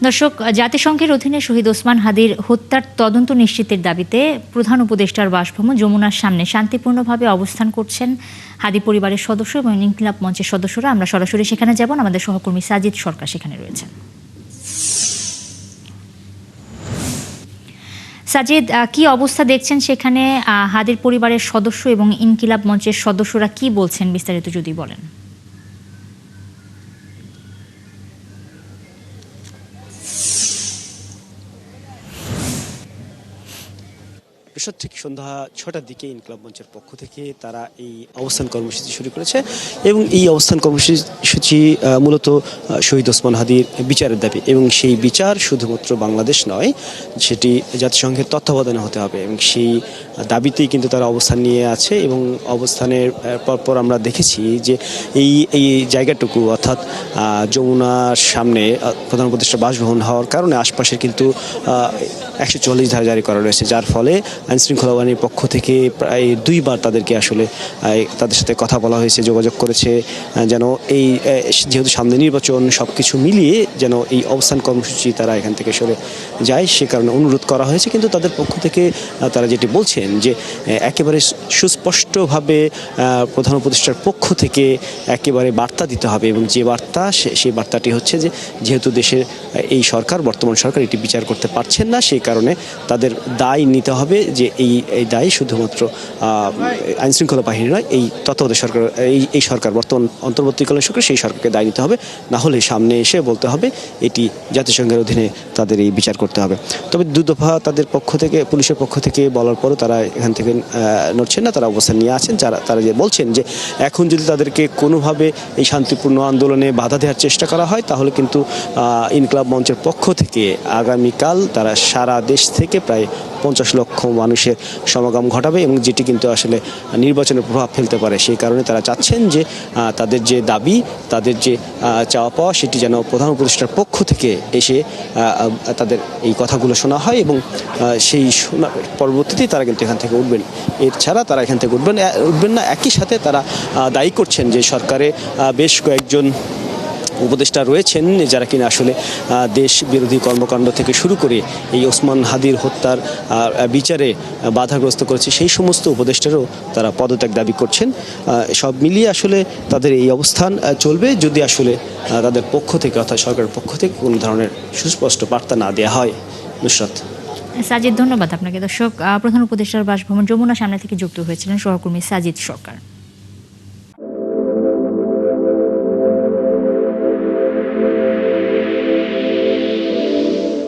দর্শক, জাতিসংঘের অধীনে শহীদ ওসমান হাদির হত্যার তদন্ত নিশ্চিতের দাবিতে প্রধান উপদেষ্টার বাসভবন যমুনার সামনে শান্তিপূর্ণভাবে অবস্থান করছেন হাদি পরিবারের সদস্য এবং ইনকিলাব মঞ্চের সদস্যরা। আমরা সরাসরি সেখানে যাব, আমাদের সহকর্মী সাজিদ সরকার সেখানে রয়েছেন। সাজিদ, কি অবস্থা দেখছেন সেখানে? হাদির পরিবারের সদস্য এবং ইনকিলাব মঞ্চের সদস্যরা কি বলছেন, বিস্তারিত যদি বলেন। ঠিক সন্ধ্যা ৬টার দিকে ইনকিলাব মঞ্চের পক্ষ থেকে তারা এই অবস্থান কর্মসূচি শুরু করেছে এবং এই অবস্থান কর্মসূচি মূলত শহীদ ওসমান হাদির বিচারের দাবি, এবং সেই বিচার শুধুমাত্র বাংলাদেশ নয়, সেটি জাতিসংঘের তত্ত্বাবধানে হতে হবে, এবং সেই দাবিতেই কিন্তু তারা অবস্থান নিয়ে আছে। এবং অবস্থানের পরপর আমরা দেখেছি যে এই জায়গাটুকু অর্থাৎ যমুনার সামনে প্রধান উপদেষ্টা বাসভবন হওয়ার কারণে আশপাশের কিন্তু ১৪০ ধারা জারি করা রয়েছে, যার ফলে আইনশৃঙ্খলা বাহিনীর পক্ষ থেকে প্রায় ২বার তাদেরকে আসলে তাদের সাথে কথা বলা হয়েছে, যোগাযোগ করেছে, যেন এই যেহেতু সামনে নির্বাচন সব কিছু মিলিয়ে যেন এই অবস্থান কর্মসূচি তারা এখান থেকে সরে যায়, সে কারণে অনুরোধ করা হয়েছে। কিন্তু তাদের পক্ষ থেকে তারা যেটি বলছেন যে একেবারে সুস্পষ্টভাবে প্রধান উপদেষ্টার পক্ষ থেকে একেবারে বার্তা দিতে হবে, এবং যে বার্তা সেই বার্তাটি হচ্ছে যে যেহেতু দেশের এই সরকার, বর্তমান সরকার এটি বিচার করতে পারছেন না, সেই কারণে তাদের দায় নিতে হবে, যে এই দায় শুধুমাত্র আইনশৃঙ্খলা বাহিনী নয়, এই তত্ত্বাবধায়ক সরকার, এই সরকার বর্তমান অন্তর্বর্তীকালীন সরকার, সেই সরকারকে দায় নিতে হবে। না হলে সামনে এসে বলতে হবে এটি জাতিসংঘের অধীনে তাদের এই বিচার করতে হবে। তবে দুদফা তাদের পক্ষ থেকে, পুলিশের পক্ষ থেকে বলার পরও তারা এখান থেকে নড়ছেন না, তারা অবস্থান নিয়ে আছেন। তারা যে বলছেন যে এখন যদি তাদেরকে কোনোভাবে এই শান্তিপূর্ণ আন্দোলনে বাধা দেওয়ার চেষ্টা করা হয়, তাহলে কিন্তু ইনকিলাব মঞ্চের পক্ষ থেকে আগামীকাল তারা সারা দেশ থেকে প্রায় ৫০ লক্ষ মানুষের সমাগম ঘটাবে, এবং যেটি কিন্তু আসলে নির্বাচনের প্রভাব ফেলতে পারে। সেই কারণে তারা চাচ্ছেন যে তাদের যে দাবি, তাদের যে চাওয়া পাওয়া, সেটি যেন প্রধান উপদেষ্টার পক্ষ থেকে এসে তাদের এই কথাগুলো শোনা হয়, এবং সেই শোনার পরবর্তীতে তারা কিন্তু এখান থেকে উঠবেন। এছাড়া তারা এখান থেকে উঠবেন না। একই সাথে তারা দায়ী করছেন যে সরকারে বেশ কয়েকজন উপদেষ্টা রয়েছেন যারা কিনা আসলে দেশ বিরোধী কর্মকাণ্ড থেকে শুরু করে এই ওসমান হাদির হত্যার বিচারে বাধাগ্রস্ত করেছে, সেই সমস্ত উপদেষ্টারও তারা পদত্যাগ দাবি করছেন। সব মিলিয়ে আসলে তাদের এই অবস্থান চলবে যদি আসলে তাদের পক্ষ থেকে, অর্থাৎ সরকারের পক্ষ থেকে কোনো ধরনের সুস্পষ্ট বার্তা না দেওয়া হয়। নুসরাত। সাজিদ, ধন্যবাদ আপনাকে। দর্শক, প্রধান উপদেষ্টার বাসভবন যমুনা সামনে থেকে যুক্ত হয়েছিলেন সহকর্মী সাজিদ সরকার।